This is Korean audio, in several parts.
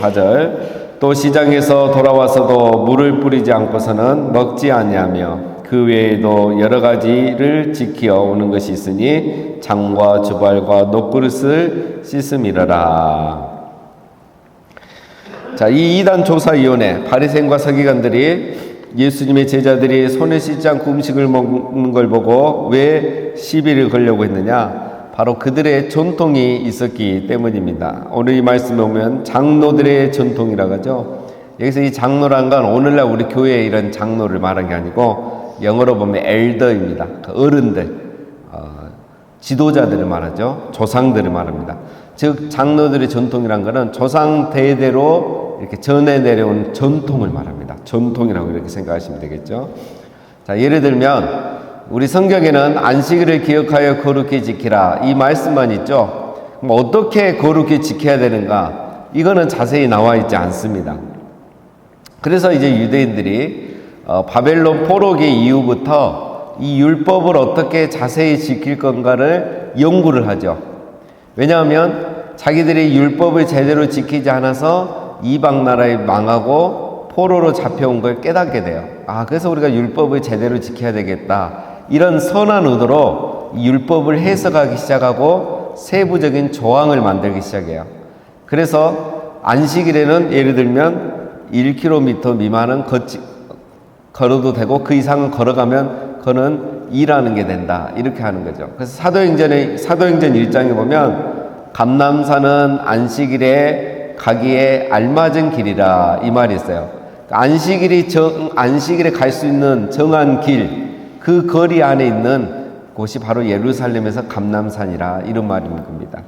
4절 또 시장에서 돌아와서도 물을 뿌리지 않고서는 먹지 아니하며 그 외에도 여러 가지를 지키어 오는 것이 있으니 장과 주발과 녹그릇을 씻음이러라. 자, 이 이단 조사위원회 바리새인과 서기관들이 예수님의 제자들이 손을 씻지 않고 음식을 먹는 걸 보고 왜 시비를 걸려고 했느냐? 바로 그들의 전통이 있었기 때문입니다. 오늘 이 말씀에 보면 장로들의 전통이라고 하죠. 여기서 이 장로란 건 오늘날 우리 교회에 이런 장로를 말한 게 아니고 영어로 보면 엘더입니다. 어른들, 지도자들을 말하죠. 조상들을 말합니다. 즉 장로들의 전통이란 것은 조상 대대로 이렇게 전해 내려온 전통을 말합니다. 전통이라고 이렇게 생각하시면 되겠죠. 자, 예를 들면 우리 성경에는 안식일을 기억하여 거룩히 지키라 이 말씀만 있죠. 그럼 어떻게 거룩히 지켜야 되는가? 이거는 자세히 나와 있지 않습니다. 그래서 이제 유대인들이 바벨론 포로기 이후부터 이 율법을 어떻게 자세히 지킬 건가를 연구를 하죠. 왜냐하면 자기들이 율법을 제대로 지키지 않아서 이방 나라에 망하고 포로로 잡혀온 걸 깨닫게 돼요. 그래서 우리가 율법을 제대로 지켜야 되겠다. 이런 선한 의도로 율법을 해석하기 시작하고 세부적인 조항을 만들기 시작해요. 그래서 안식일에는 예를 들면 1km 미만은 걸어도 되고 그 이상은 걸어가면 그거는 일하는 게 된다. 이렇게 하는 거죠. 그래서 사도행전 1장에 보면 감람산은 안식일에 가기에 알맞은 길이라 이 말이 있어요. 안식일에 갈 수 있는 정한 길, 그 거리 안에 있는 곳이 바로 예루살렘에서 감람산이라 이런 말인 겁니다.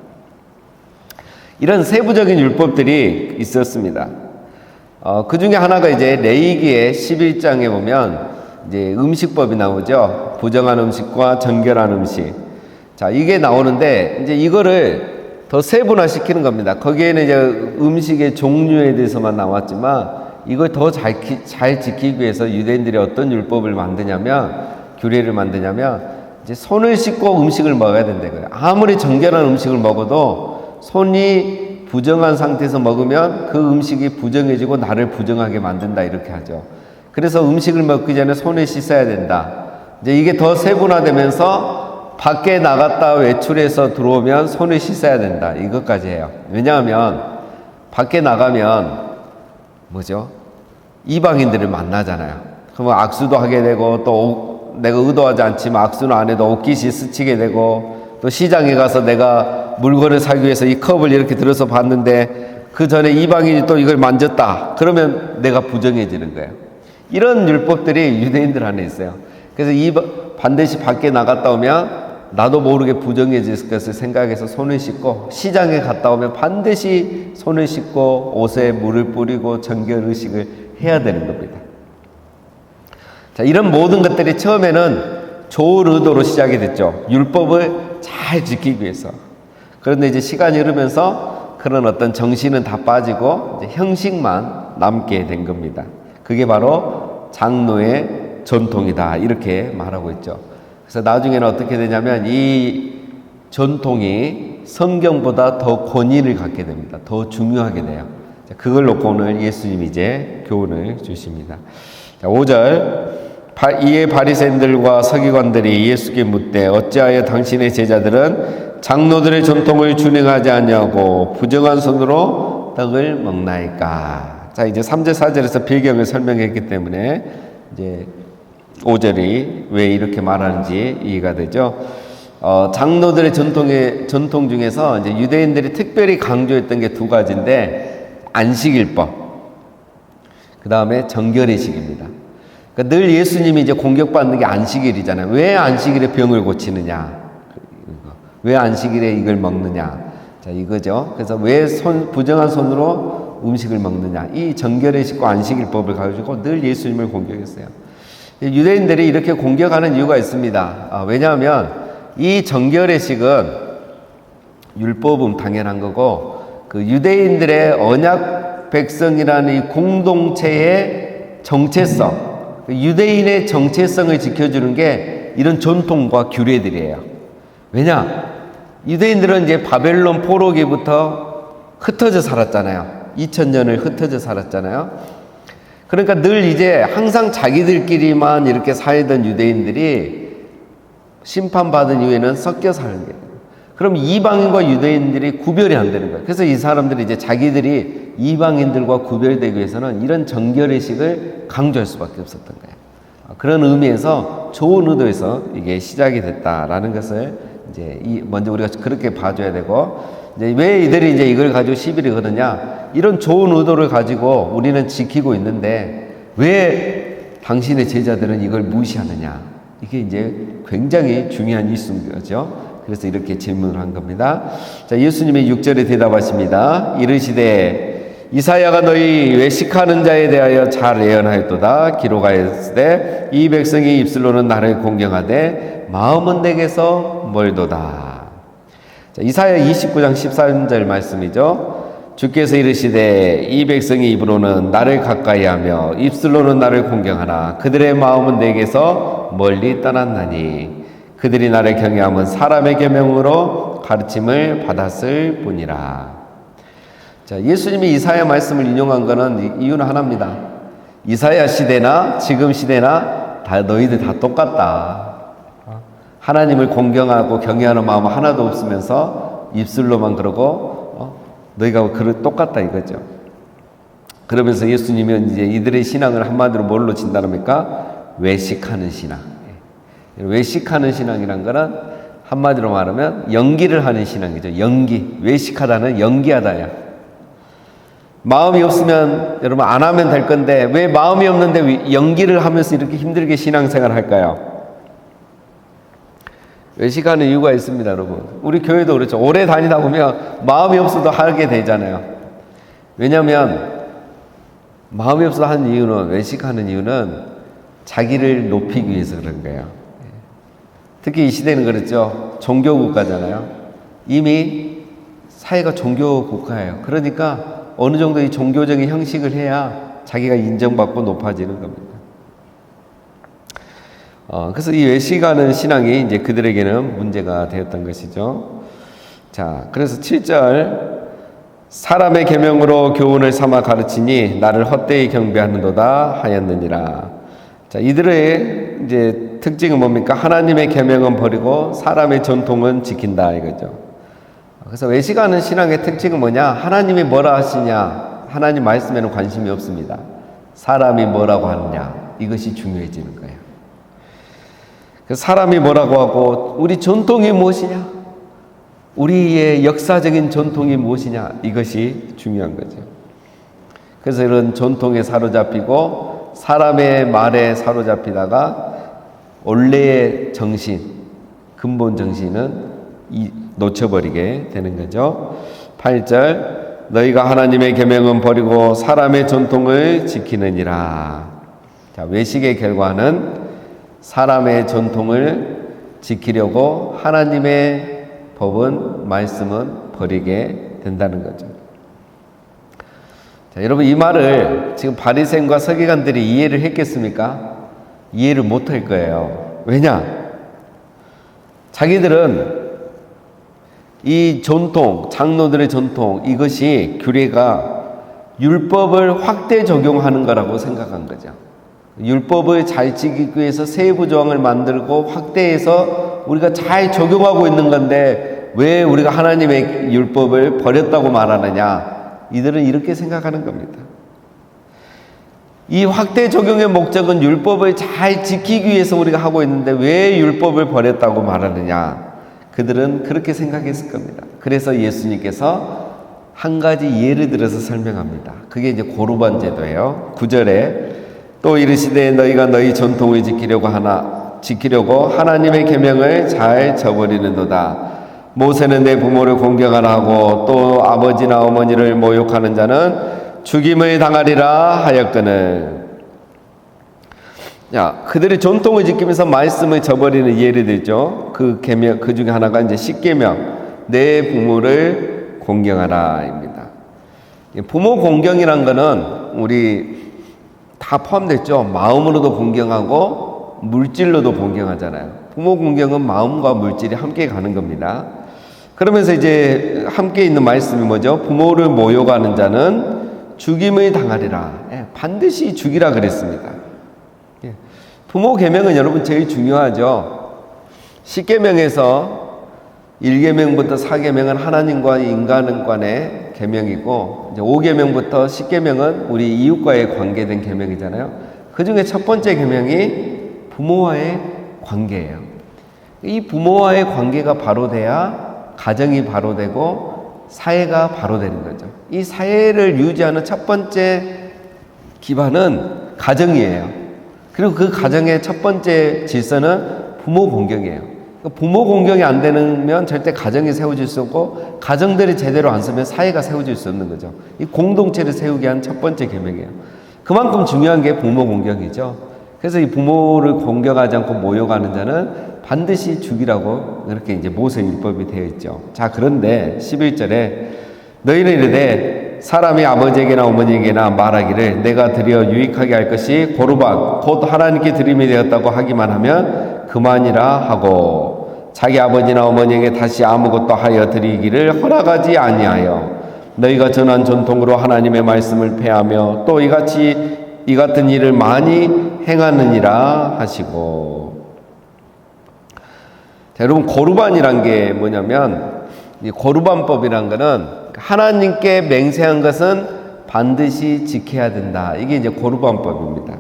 이런 세부적인 율법들이 있었습니다. 그 중에 하나가 이제 레위기의 11장에 보면 이제 음식법이 나오죠. 부정한 음식과 정결한 음식. 자, 이게 나오는데 이제 이거를 더 세분화시키는 겁니다. 거기에는 이제 음식의 종류에 대해서만 나왔지만 이걸 더 잘 지키기 위해서 유대인들이 어떤 율법을 만드냐면 규례를 만드냐면 이제 손을 씻고 음식을 먹어야 된다 이거예요. 아무리 정결한 음식을 먹어도 손이 부정한 상태에서 먹으면 그 음식이 부정해지고 나를 부정하게 만든다 이렇게 하죠. 그래서 음식을 먹기 전에 손을 씻어야 된다. 이제 이게 더 세분화되면서 밖에 나갔다 외출해서 들어오면 손을 씻어야 된다. 이것까지 해요. 왜냐하면 밖에 나가면 뭐죠? 이방인들을 만나잖아요. 그러면 악수도 하게 되고 또 내가 의도하지 않지만 악수는 안 해도 옷깃이 스치게 되고 또 시장에 가서 내가 물건을 사기 위해서 이 컵을 이렇게 들어서 봤는데 그 전에 이방인이 또 이걸 만졌다. 그러면 내가 부정해지는 거예요. 이런 율법들이 유대인들 안에 있어요. 그래서 반드시 밖에 나갔다 오면 나도 모르게 부정해질 것을 생각해서 손을 씻고 시장에 갔다 오면 반드시 손을 씻고 옷에 물을 뿌리고 정결 의식을 해야 되는 겁니다. 자, 이런 모든 것들이 처음에는 좋은 의도로 시작이 됐죠. 율법을 잘 지키기 위해서. 그런데 이제 시간이 흐르면서 그런 어떤 정신은 다 빠지고 이제 형식만 남게 된 겁니다. 그게 바로 장로의 전통이다. 이렇게 말하고 있죠. 그래서 나중에는 어떻게 되냐면 이 전통이 성경보다 더 권위를 갖게 됩니다. 더 중요하게 돼요. 자, 그걸 놓고 오늘 예수님이 이제 교훈을 주십니다. 자, 5절 이에 바리새인들과 서기관들이 예수께 묻되 어찌하여 당신의 제자들은 장로들의 전통을 준행하지 않냐고 부정한 손으로 떡을 먹나이까. 자, 이제 3절 4절에서 배경을 설명했기 때문에 이제 5절이 왜 이렇게 말하는지 이해가 되죠. 장로들의 전통 중에서 이제 유대인들이 특별히 강조했던 게 두 가지인데 안식일법, 그 다음에 정결의식입니다. 그러니까 늘 예수님이 이제 공격받는 게 안식일이잖아요. 왜 안식일에 병을 고치느냐? 왜 안식일에 이걸 먹느냐? 자, 이거죠. 그래서 왜 부정한 손으로 음식을 먹느냐? 이 정결의식과 안식일법을 가지고 늘 예수님을 공격했어요. 유대인들이 이렇게 공격하는 이유가 있습니다. 왜냐하면 이 정결의식은 율법은 당연한 거고 그 유대인들의 언약 백성이라는 이 공동체의 정체성, 유대인의 정체성을 지켜주는 게 이런 전통과 규례들이에요. 왜냐? 유대인들은 이제 바벨론 포로기부터 흩어져 살았잖아요. 2000년을 흩어져 살았잖아요. 그러니까 늘 이제 항상 자기들끼리만 이렇게 살던 유대인들이 심판받은 이후에는 섞여 사는 거예요. 그럼 이방인과 유대인들이 구별이 안 되는 거예요. 그래서 이 사람들이 이제 자기들이 이방인들과 구별되기 위해서는 이런 정결의식을 강조할 수밖에 없었던 거예요. 그런 의미에서 좋은 의도에서 이게 시작이 됐다라는 것을 이제 먼저 우리가 그렇게 봐줘야 되고, 이제 왜 이들이 이제 이걸 가지고 시비를 거느냐, 이런 좋은 의도를 가지고 우리는 지키고 있는데 왜 당신의 제자들은 이걸 무시하느냐, 이게 이제 굉장히 중요한 이슈인 거죠. 그래서 이렇게 질문을 한 겁니다. 자, 예수님이 6절에 대답하십니다. 이르시되 이사야가 너희 외식하는 자에 대하여 잘 예언하였도다. 기록하였으되 이 백성이 입술로는 나를 공경하되 마음은 내게서 멀도다. 자, 이사야 29장 13절 말씀이죠. 주께서 이르시되 이 백성이 입으로는 나를 가까이하며 입술로는 나를 공경하나 그들의 마음은 내게서 멀리 떠났나니 그들이 나를 경외함은 사람의 계명으로 가르침을 받았을 뿐이라. 자, 예수님이 이사야 말씀을 인용한 것은 이유는 하나입니다. 이사야 시대나 지금 시대나 다 너희들 다 똑같다. 하나님을 공경하고 경외하는 마음 하나도 없으면서 입술로만 그러고 너희가 똑같다 이거죠. 그러면서 예수님은 이제 이들의 신앙을 한마디로 뭘로 진단합니까? 외식하는 신앙. 외식하는 신앙이란 거는 한마디로 말하면 연기를 하는 신앙이죠. 연기. 외식하다는 연기하다야. 마음이 없으면 여러분 안 하면 될 건데 왜 마음이 없는데 연기를 하면서 이렇게 힘들게 신앙생활을 할까요? 외식하는 이유가 있습니다, 여러분. 우리 교회도 그렇죠. 오래 다니다 보면 마음이 없어도 하게 되잖아요. 왜냐하면 마음이 없어도 하는 이유는, 외식하는 이유는 자기를 높이기 위해서 그런 거예요. 특히 이 시대는 그렇죠. 종교국가잖아요. 이미 사회가 종교국가예요. 그러니까 어느 정도 이 종교적인 형식을 해야 자기가 인정받고 높아지는 겁니다. 그래서 이 외식하는 신앙이 이제 그들에게는 문제가 되었던 것이죠. 자, 그래서 7절 사람의 계명으로 교훈을 삼아 가르치니 나를 헛되이 경배하는도다 하였느니라. 자, 이들의 이제 특징은 뭡니까? 하나님의 계명은 버리고 사람의 전통은 지킨다 이거죠. 그래서 외식하는 신앙의 특징은 뭐냐? 하나님이 뭐라 하시냐? 하나님 말씀에는 관심이 없습니다. 사람이 뭐라고 하느냐? 이것이 중요해지는 거예요. 그래서 사람이 뭐라고 하고 우리 전통이 무엇이냐? 우리의 역사적인 전통이 무엇이냐? 이것이 중요한 거죠. 그래서 이런 전통에 사로잡히고 사람의 말에 사로잡히다가 원래의 정신, 근본 정신은 놓쳐버리게 되는 거죠. 8절 너희가 하나님의 계명은 버리고 사람의 전통을 지키느니라. 자, 외식의 결과는 사람의 전통을 지키려고 하나님의 법은, 말씀은 버리게 된다는 거죠. 자, 여러분 이 말을 지금 바리새인과 서기관들이 이해를 했겠습니까? 이해를 못할 거예요. 왜냐? 자기들은 이 전통, 장로들의 전통, 이것이 규례가 율법을 확대 적용하는 거라고 생각한 거죠. 율법을 잘 지키기 위해서 세부 조항을 만들고 확대해서 우리가 잘 적용하고 있는 건데 왜 우리가 하나님의 율법을 버렸다고 말하느냐? 이들은 이렇게 생각하는 겁니다. 이 확대 적용의 목적은 율법을 잘 지키기 위해서 우리가 하고 있는데 왜 율법을 버렸다고 말하느냐? 그들은 그렇게 생각했을 겁니다. 그래서 예수님께서 한 가지 예를 들어서 설명합니다. 그게 이제 고르반 제도예요. 9절에 또 이르시되 너희가 너희 전통을 지키려고 하나님의 계명을 잘 저버리는도다. 모세는 내 부모를 공경하라 하고 또 아버지나 어머니를 모욕하는 자는 죽임을 당하리라 하였거늘. 야, 그들이 전통을 지키면서 말씀을 저버리는 예를 들죠. 그 계명, 그 중에 하나가 이제 10계명, 내 부모를 공경하라입니다. 부모 공경이란 거는 우리 다 포함됐죠. 마음으로도 공경하고 물질로도 공경하잖아요. 부모 공경은 마음과 물질이 함께 가는 겁니다. 그러면서 이제 함께 있는 말씀이 뭐죠? 부모를 모욕하는 자는 죽임을 당하리라. 반드시 죽이라 그랬습니다. 부모 계명은 여러분 제일 중요하죠. 10계명에서 1계명부터 4계명은 하나님과 인간 간의 계명이고, 이제 5계명부터 10계명은 우리 이웃과의 관계된 계명이잖아요. 그 중에 첫 번째 계명이 부모와의 관계예요. 이 부모와의 관계가 바로 돼야 가정이 바로 되고 사회가 바로 되는 거죠. 이 사회를 유지하는 첫 번째 기반은 가정이에요. 그리고 그 가정의 첫 번째 질서는 부모 공경이에요. 부모 공경이 안 되면 절대 가정이 세워질 수 없고, 가정들이 제대로 안 서면 사회가 세워질 수 없는 거죠. 이 공동체를 세우기 위한 첫 번째 계명이에요. 그만큼 중요한 게 부모 공경이죠. 그래서 이 부모를 공경하지 않고 모욕하는 자는 반드시 죽이라고 이렇게 이제 모세 율법이 되어 있죠. 자, 그런데 11절에 너희는 이르되 사람이 아버지에게나 어머니에게나 말하기를 내가 드려 유익하게 할 것이 고르반 곧 하나님께 드림이 되었다고 하기만 하면 그만이라 하고, 자기 아버지나 어머니에게 다시 아무것도 하여 드리기를 허락하지 아니하여 너희가 전한 전통으로 하나님의 말씀을 폐하며 또 이 같은 일을 많이 행하느니라 하시고. 자, 여러분, 고르반이란 게 뭐냐면, 이 고르반법이란 거는 하나님께 맹세한 것은 반드시 지켜야 된다. 이게 이제 고르반법입니다.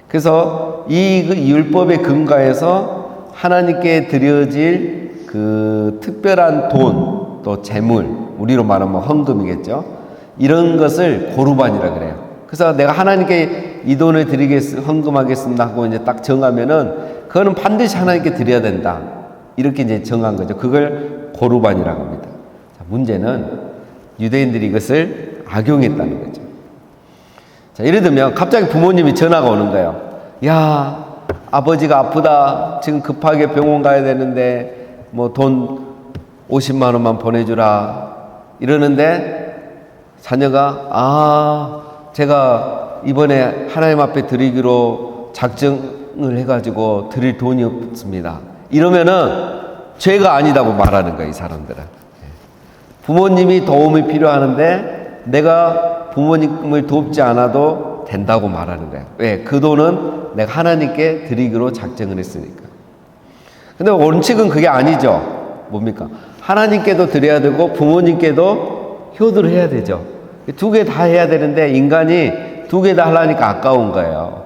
그래서 이 율법의 근거에서 하나님께 드려질 그 특별한 돈, 또 재물, 우리로 말하면 헌금이겠죠. 이런 것을 고르반이라 그래요. 그래서 내가 하나님께 이 돈을 헌금하겠습니다 하고 이제 딱 정하면은 그거는 반드시 하나님께 드려야 된다. 이렇게 이제 정한 거죠. 그걸 고르반이라고 합니다. 자, 문제는 유대인들이 이것을 악용했다는 거죠. 자, 예를 들면 갑자기 부모님이 전화가 오는 거예요. 야, 아버지가 아프다. 지금 급하게 병원 가야 되는데 뭐 돈 50만 원만 보내주라. 이러는데 자녀가 제가 이번에 하나님 앞에 드리기로 작정을 해가지고 드릴 돈이 없습니다. 이러면은 죄가 아니다고 말하는 거예요, 이 사람들은. 부모님이 도움이 필요하는데 내가 부모님을 돕지 않아도 된다고 말하는 거예요. 왜? 그 돈은 내가 하나님께 드리기로 작정을 했으니까. 근데 원칙은 그게 아니죠. 뭡니까? 하나님께도 드려야 되고 부모님께도 효도를 해야 되죠. 두 개 다 해야 되는데 인간이 두 개 다 하려니까 아까운 거예요.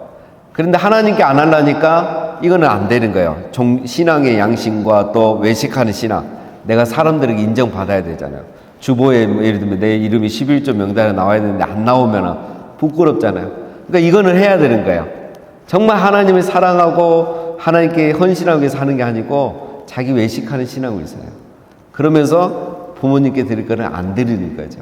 그런데 하나님께 안 하려니까 이거는 안 되는 거예요. 신앙의 양심과 또 외식하는 신앙. 내가 사람들에게 인정받아야 되잖아요. 주보에 예를 들면 내 이름이 11조 명단에 나와야 되는데 안 나오면 부끄럽잖아요. 그러니까 이거는 해야 되는 거예요. 정말 하나님을 사랑하고 하나님께 헌신하기 위해서 하는 게 아니고 자기 외식하는 신앙을 있어요. 그러면서 부모님께 드릴 거는 안 드리는 거죠.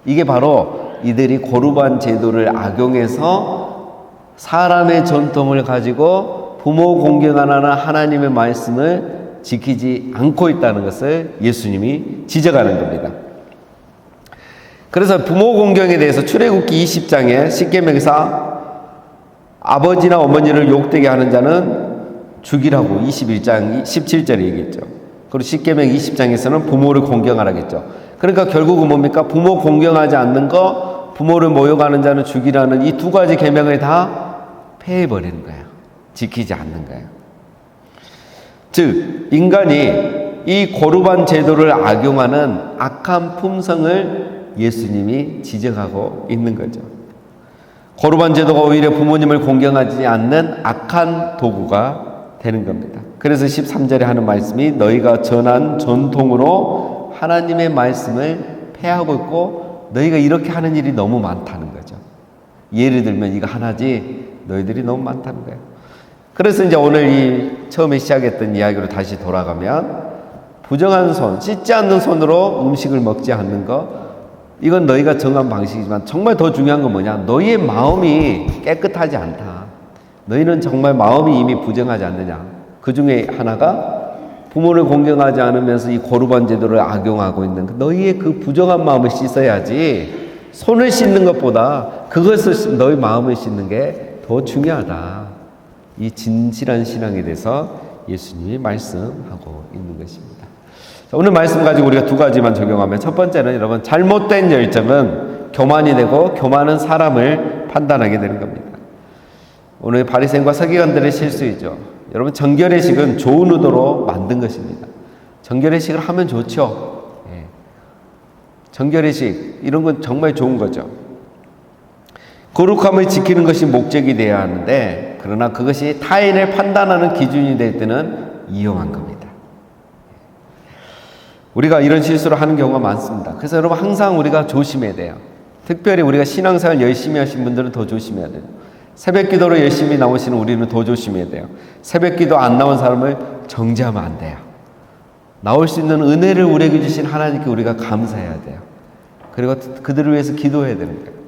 이게 바로 이들이 고르반 제도를 악용해서 사람의 전통을 가지고 부모 공경하는 하나님의 말씀을 지키지 않고 있다는 것을 예수님이 지적하는 겁니다. 그래서 부모 공경에 대해서 출애굽기 20장에 10계명에서 아버지나 어머니를 욕되게 하는 자는 죽이라고 21장 17절에 얘기했죠. 그리고 10계명 20장에서는 부모를 공경하라겠죠. 그러니까 결국은 뭡니까? 부모 공경하지 않는 거, 부모를 모욕하는 자는 죽이라는 이 두 가지 계명을 다 폐해버리는 거예요. 지키지 않는 거예요. 즉 인간이 이 고르반 제도를 악용하는 악한 품성을 예수님이 지적하고 있는 거죠. 고르반 제도가 오히려 부모님을 공경하지 않는 악한 도구가 되는 겁니다. 그래서 13절에 하는 말씀이 너희가 전한 전통으로 하나님의 말씀을 폐하고 있고 너희가 이렇게 하는 일이 너무 많다는 거죠. 예를 들면 이거 하나지 너희들이 너무 많다는 거예요. 그래서 이제 오늘 이 처음에 시작했던 이야기로 다시 돌아가면 부정한 손, 씻지 않는 손으로 음식을 먹지 않는 거, 이건 너희가 정한 방식이지만 정말 더 중요한 건 뭐냐? 너희의 마음이 깨끗하지 않다. 너희는 정말 마음이 이미 부정하지 않느냐? 그 중에 하나가 부모를 공경하지 않으면서 이 고르반 제도를 악용하고 있는 너희의 그 부정한 마음을 씻어야지, 손을 씻는 것보다 그것을 너희 마음을 씻는 게 더 중요하다. 이 진실한 신앙에 대해서 예수님이 말씀하고 있는 것입니다. 자, 오늘 말씀 가지고 우리가 두 가지만 적용하면, 첫 번째는 여러분 잘못된 열정은 교만이 되고 교만은 사람을 판단하게 되는 겁니다. 오늘 바리새인과 서기관들의 실수이죠. 여러분, 정결의식은 좋은 의도로 만든 것입니다. 정결의식을 하면 좋죠. 예. 정결의식 이런 건 정말 좋은 거죠. 거룩함을 지키는 것이 목적이 되어야 하는데, 그러나 그것이 타인을 판단하는 기준이 될 때는 위험한 겁니다. 우리가 이런 실수를 하는 경우가 많습니다. 그래서 여러분, 항상 우리가 조심해야 돼요. 특별히 우리가 신앙생활 열심히 하신 분들은 더 조심해야 돼요. 새벽 기도로 열심히 나오시는 우리는 더 조심해야 돼요. 새벽 기도 안 나온 사람을 정죄하면 안 돼요. 나올 수 있는 은혜를 우리에게 주신 하나님께 우리가 감사해야 돼요. 그리고 그들을 위해서 기도해야 되는 거예요.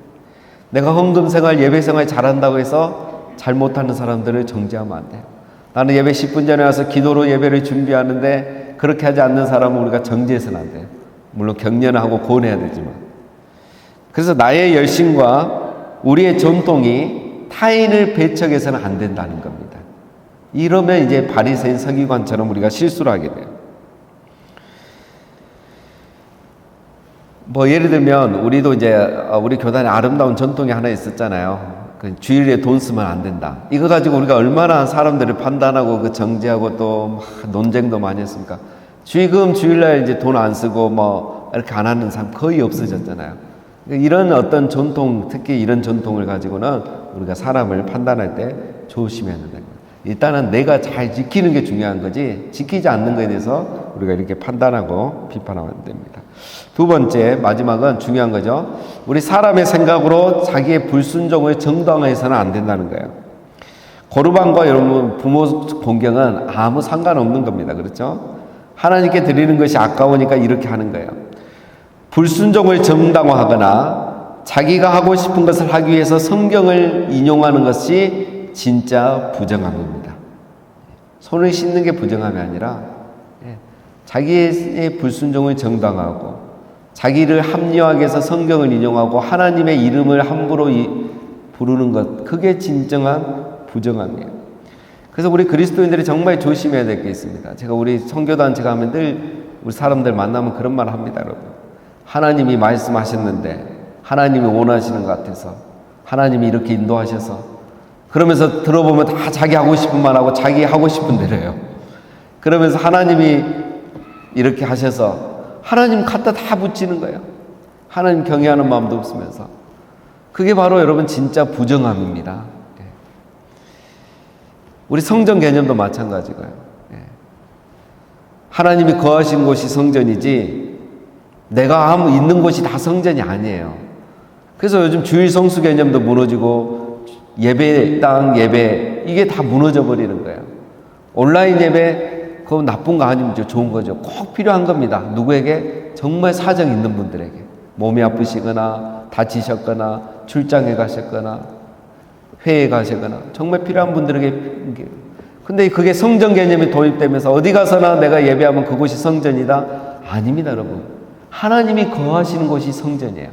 내가 헌금생활, 예배생활 잘한다고 해서 잘못하는 사람들을 정죄하면 안 돼요. 나는 예배 10분 전에 와서 기도로 예배를 준비하는데 그렇게 하지 않는 사람은 우리가 정죄해서는 안 돼요. 물론 격려는 하고 권해야 되지만. 그래서 나의 열심과 우리의 전통이 타인을 배척해서는 안 된다는 겁니다. 이러면 이제 바리새인 서기관처럼 우리가 실수를 하게 돼요. 뭐 예를 들면 우리도 이제 우리 교단에 아름다운 전통이 하나 있었잖아요. 그 주일에 돈 쓰면 안 된다. 이거 가지고 우리가 얼마나 사람들을 판단하고 그 정죄하고 또 논쟁도 많이 했습니까? 지금 주일날 이제 돈 안 쓰고 뭐 이렇게 안 하는 사람 거의 없어졌잖아요. 이런 어떤 전통, 특히 이런 전통을 가지고는 우리가 사람을 판단할 때 조심해야 된다. 일단은 내가 잘 지키는 게 중요한 거지, 지키지 않는 것에 대해서 우리가 이렇게 판단하고 비판하면 안 됩니다. 두 번째, 마지막은 중요한 거죠. 우리 사람의 생각으로 자기의 불순종을 정당화해서는 안 된다는 거예요. 거루반과 여러분 부모 공경은 아무 상관없는 겁니다. 그렇죠? 하나님께 드리는 것이 아까우니까 이렇게 하는 거예요. 불순종을 정당화하거나 자기가 하고 싶은 것을 하기 위해서 성경을 인용하는 것이 진짜 부정함입니다. 손을 씻는 게 부정함이 아니라 자기의 불순종을 정당화하고 자기를 합리화하기 위해서 성경을 인용하고 하나님의 이름을 함부로 부르는 것, 그게 진정한 부정함이에요. 그래서 우리 그리스도인들이 정말 조심해야 될 게 있습니다. 제가 우리 선교단체 가면 늘 우리 사람들 만나면 그런 말을 합니다, 여러분. 하나님이 말씀하셨는데 하나님이 원하시는 것 같아서 하나님이 이렇게 인도하셔서, 그러면서 들어보면 다 자기 하고 싶은 말 하고 자기 하고 싶은 대로 해요. 그러면서 하나님이 이렇게 하셔서 하나님 갖다 다 붙이는 거예요. 하나님 경외하는 마음도 없으면서. 그게 바로 여러분 진짜 부정함입니다. 우리 성전 개념도 마찬가지고요. 하나님이 거하신 곳이 성전이지 내가 있는 곳이 다 성전이 아니에요. 그래서 요즘 주일 성수 개념도 무너지고 예배당 예배 이게 다 무너져 버리는 거예요. 온라인 예배 그거 나쁜 거 아니면 좋은 거죠. 꼭 필요한 겁니다. 누구에게? 정말 사정 있는 분들에게. 몸이 아프시거나 다치셨거나 출장에 가셨거나 회에 가시거나 정말 필요한 분들에게. 근데 그게 성전 개념이 도입되면서 어디 가서나 내가 예배하면 그곳이 성전이다? 아닙니다, 여러분. 하나님이 거하시는 곳이 성전이에요.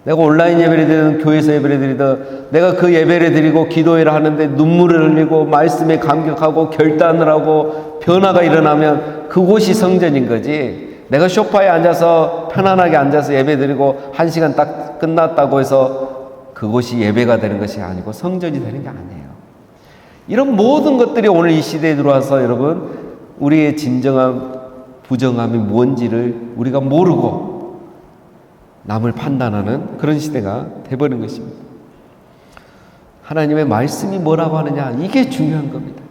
내가 온라인 예배를 드리든 교회에서 예배를 드리든 내가 그 예배를 드리고 기도회를 하는데 눈물을 흘리고 말씀에 감격하고 결단을 하고 변화가 일어나면 그곳이 성전인 거지, 내가 소파에 앉아서 편안하게 앉아서 예배 드리고 1시간 딱 끝났다고 해서 그곳이 예배가 되는 것이 아니고 성전이 되는 게 아니에요. 이런 모든 것들이 오늘 이 시대에 들어와서 여러분 우리의 진정한 부정함이 뭔지를 우리가 모르고 남을 판단하는 그런 시대가 돼버린 것입니다. 하나님의 말씀이 뭐라고 하느냐, 이게 중요한 겁니다.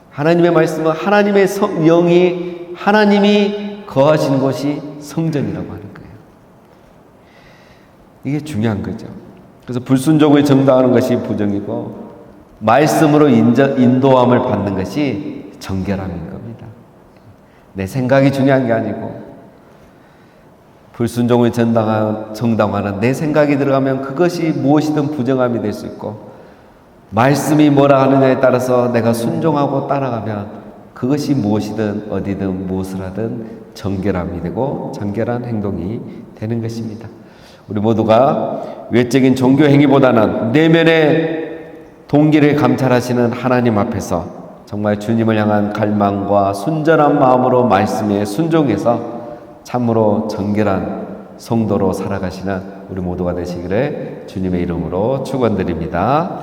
하나님의 말씀은 하나님의 영이, 하나님이 거하시는 곳이 성전이라고 하는 거예요. 이게 중요한 거죠. 그래서 불순종을 정당하는 것이 부정이고 말씀으로 인도함을 받는 것이 정결함인 겁니다. 내 생각이 중요한 게 아니고 불순종을 정당화하는 내 생각이 들어가면 그것이 무엇이든 부정함이 될 수 있고, 말씀이 뭐라 하느냐에 따라서 내가 순종하고 따라가면 그것이 무엇이든 어디든 무엇을 하든 정결함이 되고 정결한 행동이 되는 것입니다. 우리 모두가 외적인 종교 행위보다는 내면의 동기를 감찰하시는 하나님 앞에서 정말 주님을 향한 갈망과 순전한 마음으로 말씀에 순종해서 참으로 정결한 성도로 살아가시는 우리 모두가 되시기를 주님의 이름으로 축원드립니다.